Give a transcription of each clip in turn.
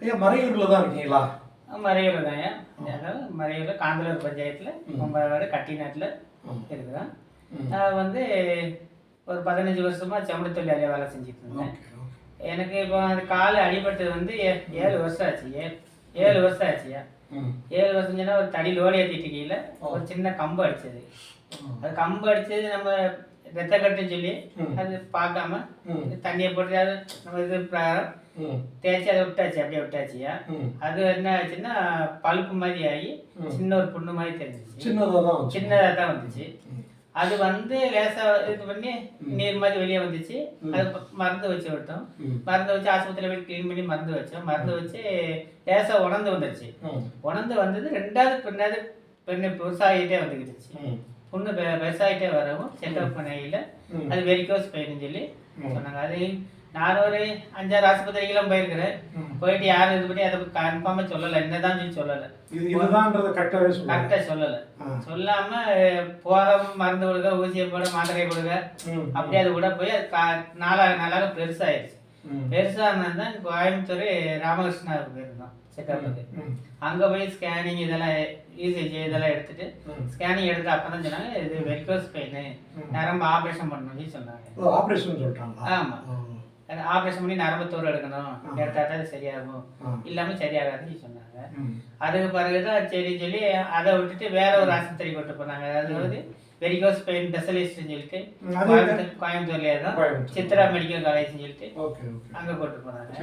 ஐயா மறையூரில் தான் இருக்கீங்களா? மறையூர் தாங்க. அதாவது மறையூரில் காந்தலூர் பஞ்சாயத்தில் 9வது கட்டிநாட்டில் இருக்குதான். நான் வந்து ஒரு 15 வருஷமாக சமூக தொழிலாளியாக வேலை செஞ்சுட்டு இருந்தேன். எனக்கு இப்போ அந்த கால் அடிபட்டது வந்து 7 வருஷம் ஆச்சு. 7 வருஷம் ஆச்சுயா. 7 வருஷம் சொன்னால் ஒரு தடி லோடு ஏற்றிட்டு கீழே ஒரு சின்ன கம்பு அடிச்சது. அது கம்பு அடிச்சது நம்ம ரத்த கட்டுன்னு சொல்லி அது பார்க்காம தண்ணியை போட்டு அது நம்ம இது தேய்ச்சி அதை விட்டாச்சு, அப்படியே விட்டாச்சியா. அது என்ன ஆச்சுன்னா பழுப்பு மாதிரி ஆகி சின்ன ஒரு புண்ணு மாதிரி தெரிஞ்சிச்சு. சின்னதாக தான் வந்துச்சு. அது வந்து லேசா இது பண்ணி நீர் மாதிரி வெளியே வந்துச்சு. அது மருந்து வச்சு விட்டோம். மருந்து வச்சு ஆஸ்பத்திரியில் போய் கிளீன் பண்ணி மருந்து வச்சோம். மருந்து வச்சு லேசா உணர்ந்து வந்துருச்சு. உணர்ந்து வந்தது 2வது பெண்ணு பெருசாகிட்டே வந்துக்கிடுச்சு. புண்ணு பெருசாகிட்டே வரவும் செக்அப் பண்ணையில் அது வெரிகோஸ் பெயின்னு சொல்லி சொன்னாங்க. அது நான் ஒரு 5-6 ஆஸ்பத்திரிக்கெல்லாம் போயிருக்கிறேன். போயிட்டு யாரும் இது பண்ணி அதை கன்ஃபார்மாக சொல்லலை, என்னதான் சொல்லி சொல்லலை, கரெக்டாக சொல்லலை. சொல்லாம போக மருந்து கொடுக்க, ஊசியை போட, மாத்திரையை கொடுக்க, அப்படியே அது கூட போய் அது நாளாக பெருசாகிடுச்சு. பெருசானதான் கோயம்புத்தூர் ராமகிருஷ்ணாவுக்கு போயிருந்தோம் செக்அப்புக்கு. அங்கே போய் ஸ்கேனிங் இதெல்லாம் இசிஜி இதெல்லாம் எடுத்துட்டு ஸ்கேனிங் எடுத்து அப்பதான் சொன்னாங்க இது வெரிகோஸ் பெயின், நரம்பு ஆப்ரேஷன் பண்ணணும்னு சொன்னாங்க. ஆப்ரேஷன் சொல்லிட்டாங்க. ஆமாம், ஆப்ரேஷன் பண்ணி நரம்பு தோல் எடுக்கணும், எடுத்தா தான் சரியாகும், இல்லாமல் சரியாகாதுன்னு சொன்னாங்க. அதுக்கு பிறகுதான் சரி சொல்லி அதை விட்டுட்டு வேற ஒரு ஆஸ்பத்திரி கொண்டு போனாங்க. அதாவது வெரிகோஸ் பெயின் ஸ்பெஷலிஸ்ட்னு சொல்லிட்டு கோயம்புத்தூர்லேயே தான் சித்ரா மெடிக்கல் காலேஜ்னு சொல்லிட்டு அங்கே கொண்டு போனாங்க.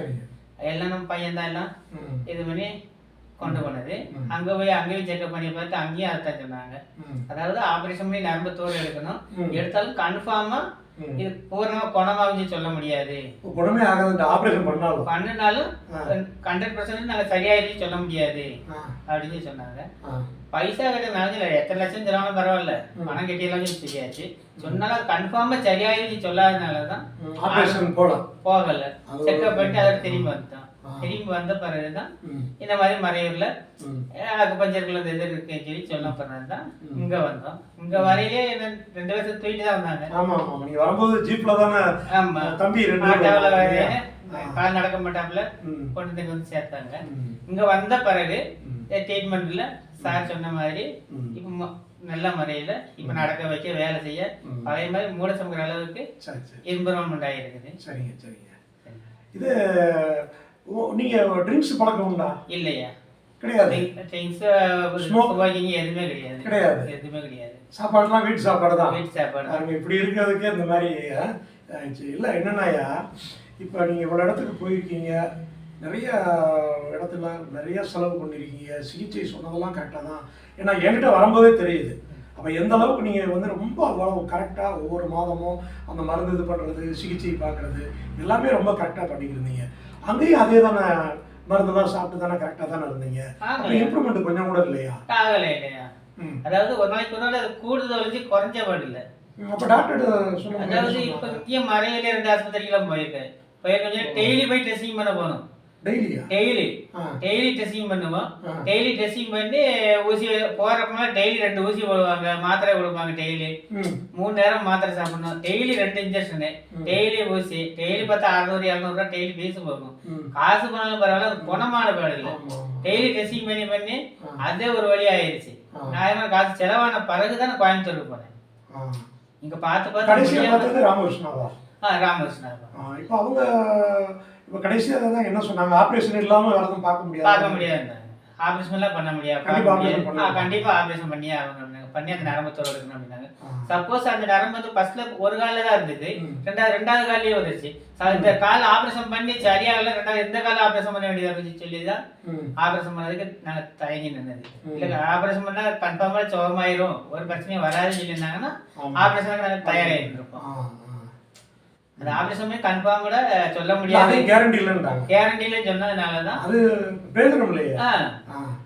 எல்லாம் நம்ம பையன் தான் எல்லாம் இது பண்ணி கொண்டு போனது. அங்கே போய் அங்கேயும் செக்அப் பண்ணி பார்த்து அங்கேயும் அதான் சொன்னாங்க. அதாவது ஆப்ரேஷன் பண்ணி நரம்பு தோல் எடுக்கணும், எடுத்தாலும் கன்ஃபார்மா இது பூர்ணமா குணமாகும்னு சொல்ல முடியாது. குணமே ஆகாது. ஆபரேஷன் பண்ணனாலும் 100% நாங்க சரியாயிடுச்சு சொல்ல முடியாது அப்படின்னு சொன்னாங்க. பைசா கட்டினாலும் எத்தனை லட்சம் செலவான பரவாயில்ல, பணம் கட்டியெல்லாம் சரியாச்சு. சொன்னாலும் அது கன்ஃபார்மா சரியாயிடுச்சு சொல்லாதனாலதான் ஆபரேஷன் போகல. செக்அப் பண்ணிட்டு அதை திரும்பி வந்துட்டோம். திரும்பி வந்த பிறகுதான் இந்த மாதிரி மறையூர்ல அக்குபஞ்சர்குள்ள இது இருக்குன்னு சொல்லி சொல்ல பிறகுதான் இங்க வந்தோம். இங்க வரையிலே 2 வருஷம் தூக்கிட்டு தான் வந்தாங்க. ஆமா, நீங்க வரும்போது ஜீப்ல தானே? ஆமா, தம்பி கால் நடக்க மாட்டாப்புல கொண்டு வந்து சேர்த்தாங்க. இங்க வந்த பிறகு ட்ரீட்மெண்ட்ல சார் சொன்ன மாதிரி இப்ப நல்ல முறையில இப்ப நடக்க வைக்க வேலை செய்ய பழைய மாதிரி மூட சமைக்கிற அளவுக்கு இம்ப்ரூவ்மெண்ட் ஆகிருக்குது. சரிங்க சரிங்க. இது நீங்க ட்ரிங்க்ஸ் பழக்கம் உண்டா? இல்லையா, கிடையாது. ட்ரிங்க்ஸ் ஸ்மோக்கிங் எதுவுமே கிடையாது. கிடையாது, எதுவுமே கிடையாது. சாப்பாடுலாம் வீட்டு சாப்பாடு தான். வீட்டு சாப்பாடு அவங்க இப்படி இருக்கிறதுக்கே இந்த மாதிரி இல்லை. என்னன்னாயா, இப்போ நீங்கள் இவ்வளோ இடத்துக்கு போயிருக்கீங்க, நிறைய இடத்துல நிறைய செலவு பண்ணியிருக்கீங்க, சிகிச்சை சொன்னதெல்லாம் கரெக்டாக தான். ஏன்னா என்கிட்ட வரும்போதே தெரியுது. அப்போ எந்த அளவுக்கு நீங்கள் வந்து ரொம்ப அவ்வளோ கரெக்டாக ஒவ்வொரு மாதமும் அந்த மருந்து இது பண்ணுறது, சிகிச்சை பார்க்குறது எல்லாமே ரொம்ப கரெக்டாக பண்ணிக்கிருந்தீங்க. அங்கேயும் அதே தானே மருந்தெல்லாம் சாப்பிட்டு தானே கரெக்டாக தானே இருந்தீங்க. இம்ப்ரூவ்மெண்ட் கொஞ்சம் கூட இல்லையா? ஆகலை இல்லையா. அதாவது ஒரு நாளைக்கு ஒரு நாள் அது கூடுதல் வச்சு குறைஞ்ச பாடு இல்லை. அப்போ டாக்டர் சொல்லுங்க. அதாவது இப்போ முக்கியம் மறையில 2 ஆஸ்பத்திரிக்கெல்லாம் போயிருக்கேன். டெய்லி போய் டெஸ்டிங் பண்ண போகணும். டெய்லி டெஸ்டிங் பண்ணுவோம். டெய்லி டெஸ்டிங் பண்ணி ஊசி போறப்ப டெய்லி 2 ஊசி போடுவாங்க, மாத்திரை கொடுப்பாங்க. டெய்லி 3 நேரம் மாத்திரை சாப்பிடணும். டெய்லி 2 இன்ஜெக்ஷனு, டெய்லி ஊசி. டெய்லி பார்த்தா 600-700 ரூபா டெய்லி ஃபீஸ் போகும். காசு போனாலும் பரவாயில்ல, அது குணமான பாடு இல்லை. டெய்லி டெஸ்டிங் பண்ணி அதே ஒரு வழி ஆயிடுச்சு. நியாயமா காசு செலவான பிறகுதான் கோயம்புத்தூருக்கு போனேன். இங்க பார்த்து ராமகிருஷ்ணாவா? ராமகிருஷ்ணா. இப்போ அவங்க இப்போ கடைசியாக தான் என்ன சொன்னாங்க, ஆப்ரேஷன் இல்லாமல் வரதும் பார்க்க முடியாது. ஆப்ரேஷன் எல்லாம் பண்ண முடியாது. கண்டிப்பா ஆப்ரேஷன் பண்ணியே ஆகணும். பண்ணி அந்த நரம்பு தோல் எடுக்கணும் அப்படின்னாங்க. சப்போஸ் அந்த நரம்பு வந்து ஃபர்ஸ்ட்ல ஒரு காலில் தான் இருந்தது, ரெண்டாவது காலிலேயே வந்துருச்சு. இந்த கால் ஆப்ரேஷன் பண்ணி சரியாகல, இந்த கால ஆப்ரேஷன் பண்ண வேண்டியது அப்படின்னு சொல்லி தான் ஆப்ரேஷன் பண்ணதுக்கு நாங்கள் தயங்கி நின்னது. இல்லை ஆப்ரேஷன் பண்ணா கன்ஃபார்மா சுகமாயிரும், ஒரு பிரச்சனையும் வராதுன்னு சொல்லியிருந்தாங்கன்னா ஆப்ரேஷனுக்கு நாங்கள் தயாராகிருப்போம். அந்த ஆபரேஷன் கன்ஃபார்ம் கூட சொல்ல முடியாது, கேரண்டி இல்லன்றாங்க. கேரண்டி இல்லன்னு சொன்னதுனாலதான் அது பிரயோஜனம் இல்லையா.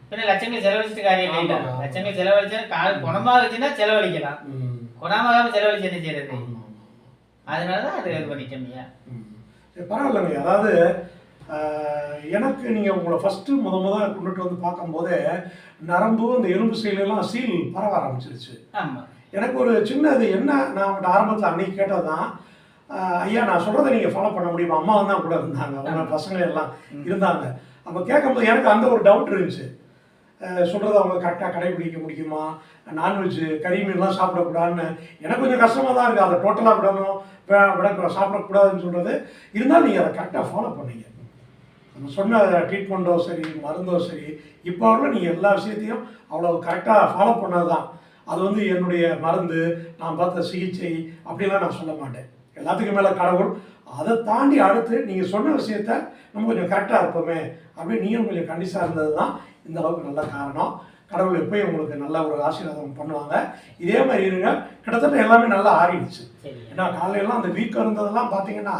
பின்ன லட்சங்கள் செலவழிச்சிட்டு காரியம் இல்லை. லட்சங்கள் செலவழிச்சா கால் குணமாகுச்சுன்னா செலவழிக்கலாம், குணமாகாம செலவழிச்சு என்ன செய்யறது? அதனாலதான் அது இது பண்ணிட்டோம்யா. பரவாயில்லைங்க. அதாவது எனக்கு நீங்கள் உங்களை ஃபஸ்ட்டு கொண்டுட்டு வந்து பார்க்கும்போதே நரம்பு அந்த எலும்பு செயலெல்லாம் சீல் பரவ ஆரம்பிச்சிருச்சு. ஆமாம். எனக்கு ஒரு சின்ன இது என்ன, நான் அவங்கள்ட்ட ஆரம்பத்தில் அன்னைக்கு கேட்டது தான், ஐயா நான் சொல்கிறத நீங்கள் ஃபாலோ பண்ண முடியுமா? அம்மா தான் கூட இருந்தாங்க, அவங்க பசங்க எல்லாம் இருந்தாங்க. அப்போ கேட்கும்போது எனக்கு அந்த ஒரு டவுட் இருந்துச்சு. சொல்கிறத அவங்க கரெக்டாக கடைபிடிக்க முடியுமா? நான்வெஜ்ஜு கறி மீன்லாம் சாப்பிடக்கூடாதுன்னு எனக்கு கொஞ்சம் கஷ்டமாக தான் இருக்குது. அதை டோட்டலாக விட சாப்பிடக்கூடாதுன்னு சொல்கிறது. இருந்தாலும் நீங்கள் அதை கரெக்டாக ஃபாலோ பண்ணீங்க. நம்ம சொன்ன ட்ரீட்மெண்ட்டோ சரி, மருந்தோ சரி, இப்போ வரல நீங்கள் எல்லா விஷயத்தையும் அவ்வளோ கரெக்டாக ஃபாலோ பண்ணது தான். அது வந்து என்னுடைய மருந்து, நான் பார்த்த சிகிச்சை அப்படிலாம் நான் சொல்ல மாட்டேன். எல்லாத்துக்கும் மேலே கடவுள். அதை தாண்டி அடுத்து நீங்கள் சொன்ன விஷயத்த நம்ம கொஞ்சம் கரெக்டாக இருப்போமே அப்படின்னு நீங்களும் கொஞ்சம் கண்டிஷாக இருந்தது தான் இந்த அளவுக்கு நல்ல காரணம். கடவுள் எப்போயும் உங்களுக்கு நல்ல ஒரு ஆசீர்வாதம் பண்ணுவாங்க. இதே மாதிரி இருங்க. கிட்டத்தட்ட எல்லாமே நல்லா ஆறிடுச்சு. ஏன்னா காலையெல்லாம் அந்த வீக்கம் இருந்ததெல்லாம் பார்த்தீங்கன்னா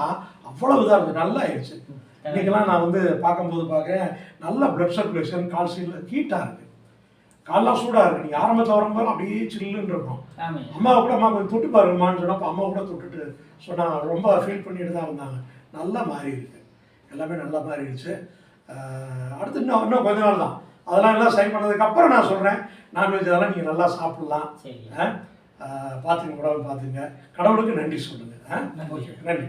அவ்வளோ இதாக இருந்துச்சு, நல்லா ஆயிடுச்சு. இன்றைக்கெல்லாம் நான் வந்து பார்க்கும்போது பார்க்குறேன், நல்ல பிளட் சர்க்குலேஷன், கால் சீடில் ஹீட்டாக இருக்குது, காலெலாம் சூடாக இருக்குது. நீங்கள் ஆரம்பத்தில் வரும்போது அப்படியே சில்லுன்னு இருக்கும். அம்மாவை கூட அம்மா கொஞ்சம் தொட்டு பாருங்கம்மான்னு சொன்னால் அம்மா கூட தொட்டுட்டு சொன்னாங்க, ரொம்ப ஃபீல் பண்ணிட்டு தான் இருந்தாங்க. நல்லா மாறி இருக்கு, எல்லாமே நல்லா மாறிடுச்சு. அடுத்து இன்னும் கொஞ்ச நாள் தான், அதெல்லாம் எல்லாம் சரி பண்ணதுக்கப்புறம் நான் சொல்கிறேன், நான்வெஜ் அதெல்லாம் நீங்கள் நல்லா சாப்பிட்லாம். பார்த்துங்க, உடம்பு பார்த்துங்க. கடவுளுக்கு நன்றி சொல்லுங்கள். ஓகே, நன்றி.